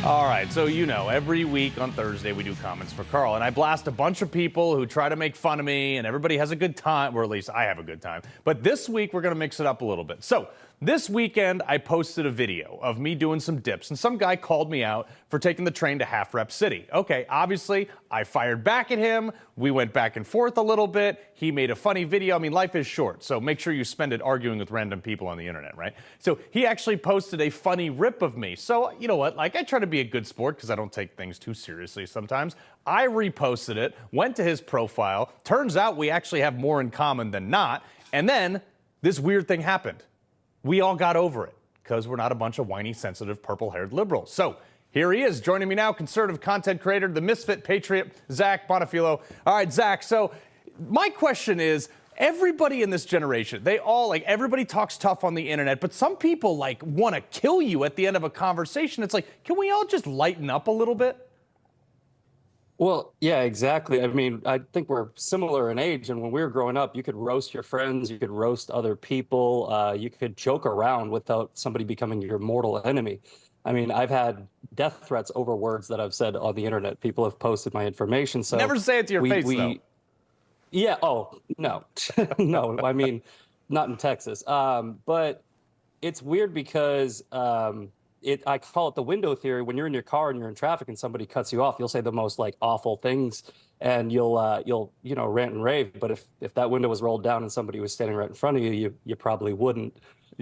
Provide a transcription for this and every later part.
All right, so every week on Thursday we do comments for Carl, and I blast a bunch of people who try to make fun of me, and everybody has a good time, or at least I have a good time. But this week we're going to mix it up a little bit. So this weekend I posted a video of me doing some dips, and some guy called me out for taking the train to Half Rep City. Okay, obviously I fired back at him. We went back and forth a little bit. He made a funny video. I mean, life is short, so make sure you spend it arguing with random people on the internet, right? So he actually posted a funny rip of me. So you know what? Like, I try to be a good sport because I don't take things too seriously sometimes. I reposted it, went to his profile. Turns out we actually have more in common than not. And then this weird thing happened. We all got over it because we're not a bunch of whiny, sensitive, purple-haired liberals. So here he is, joining me now, conservative content creator, the misfit patriot, Zach Bonifilo. All right, Zach, so my question is, everybody in this generation, they all, everybody talks tough on the internet, but some people, want to kill you at the end of a conversation. It's like, can we all just lighten up a little bit? Well, yeah, exactly. I mean, I think we're similar in age. And when we were growing up, you could roast your friends, you could roast other people, you could joke around without somebody becoming your mortal enemy. I mean, I've had death threats over words that I've said on the internet. People have posted my information. So never say it to your face, though. Yeah. Oh, no, no. I mean, not in Texas. But it's weird because I call it the window theory. When you're in your car and you're in traffic and somebody cuts you off, you'll say the most awful things, and you'll rant and rave. But if that window was rolled down and somebody was standing right in front of you, you probably wouldn't.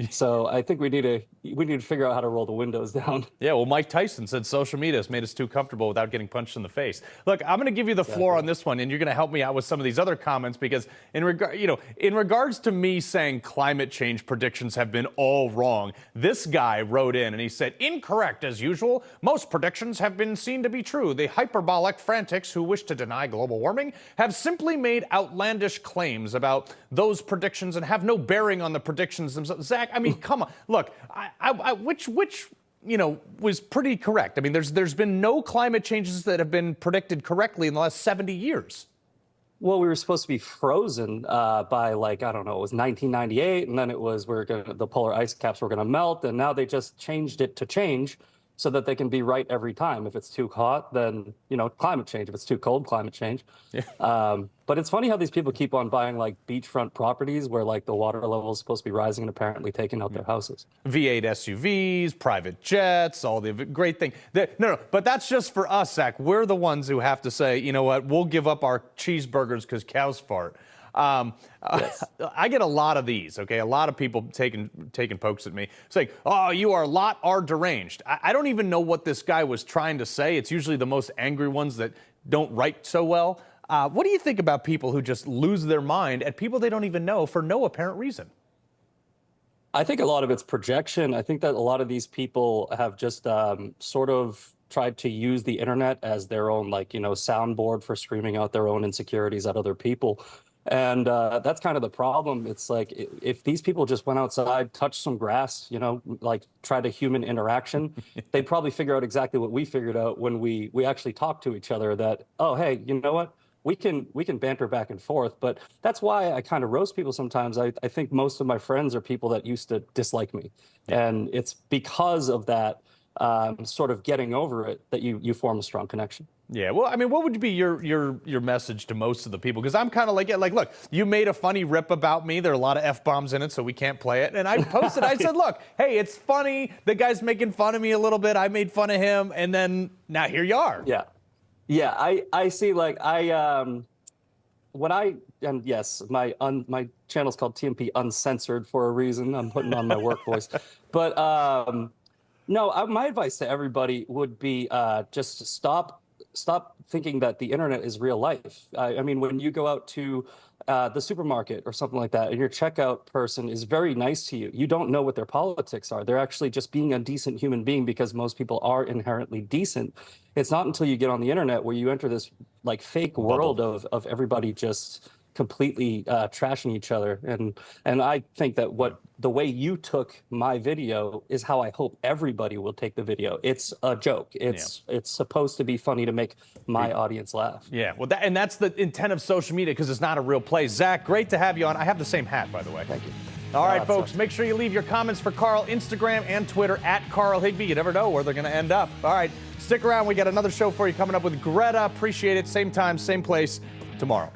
So I think we need to figure out how to roll the windows down. Yeah, well, Mike Tyson said social media has made us too comfortable without getting punched in the face. Look, I'm going to give you the floor on this one, and you're going to help me out with some of these other comments because in regards to me saying climate change predictions have been all wrong, this guy wrote in and he said, incorrect as usual. Most predictions have been seen to be true. The hyperbolic frantics who wish to deny global warming have simply made outlandish claims about those predictions and have no bearing on the predictions themselves. Zach, I mean, come on. Look, which was pretty correct. I mean, there's been no climate changes that have been predicted correctly in the last 70 years. Well, we were supposed to be frozen by I don't know, it was 1998, and then it was the polar ice caps were gonna melt, and now they just changed it to change so that they can be right every time. If it's too hot, then climate change. If it's too cold, climate change. Yeah. But it's funny how these people keep on buying beachfront properties where the water level is supposed to be rising and apparently taking out their houses. V8 SUVs, private jets, all the great thing. No, but that's just for us, Zach. We're the ones who have to say, you know what, we'll give up our cheeseburgers because cows fart. Yes. I get a lot of these, okay? A lot of people taking pokes at me. It's like, oh, you are deranged. I don't even know what this guy was trying to say. It's usually the most angry ones that don't write so well. What do you think about people who just lose their mind at people they don't even know for no apparent reason? I think a lot of it's projection. I think that a lot of these people have just sort of tried to use the internet as their own, soundboard for screaming out their own insecurities at other people. And that's kind of the problem. It's like if these people just went outside, touched some grass, tried a human interaction, they'd probably figure out exactly what we figured out when we actually talked to each other, that, oh, hey, you know what? We can banter back and forth. But that's why I kind of roast people sometimes. I think most of my friends are people that used to dislike me. Yeah. And it's because of that sort of getting over it that you form a strong connection. Yeah, well, I mean, what would be your message to most of the people? Because I'm kind of look, you made a funny rip about me. There are a lot of F-bombs in it, so we can't play it. And I posted, I said, look, hey, it's funny. The guy's making fun of me a little bit. I made fun of him. And then now here you are. Yeah. Yeah, I see, and yes, my channel's called TMP Uncensored for a reason. I'm putting on my work voice. But no, my advice to everybody would be just stop thinking that the internet is real life. I mean, when you go out to the supermarket or something like that, and your checkout person is very nice to you, you don't know what their politics are. They're actually just being a decent human being because most people are inherently decent. It's not until you get on the internet where you enter this fake world of everybody just completely trashing each other. And I think that the way you took my video is how I hope everybody will take the video. It's a joke. It's supposed to be funny to make my audience laugh. Yeah, well, that's the intent of social media because it's not a real place. Zach, great to have you on. I have the same hat, by the way. Thank you. All right, that folks, sucks. make sure you leave your comments for Carl, Instagram and Twitter at Carl Higbie. You never know where they're going to end up. All right, stick around. We got another show for you coming up with Greta. Appreciate it. Same time, same place tomorrow.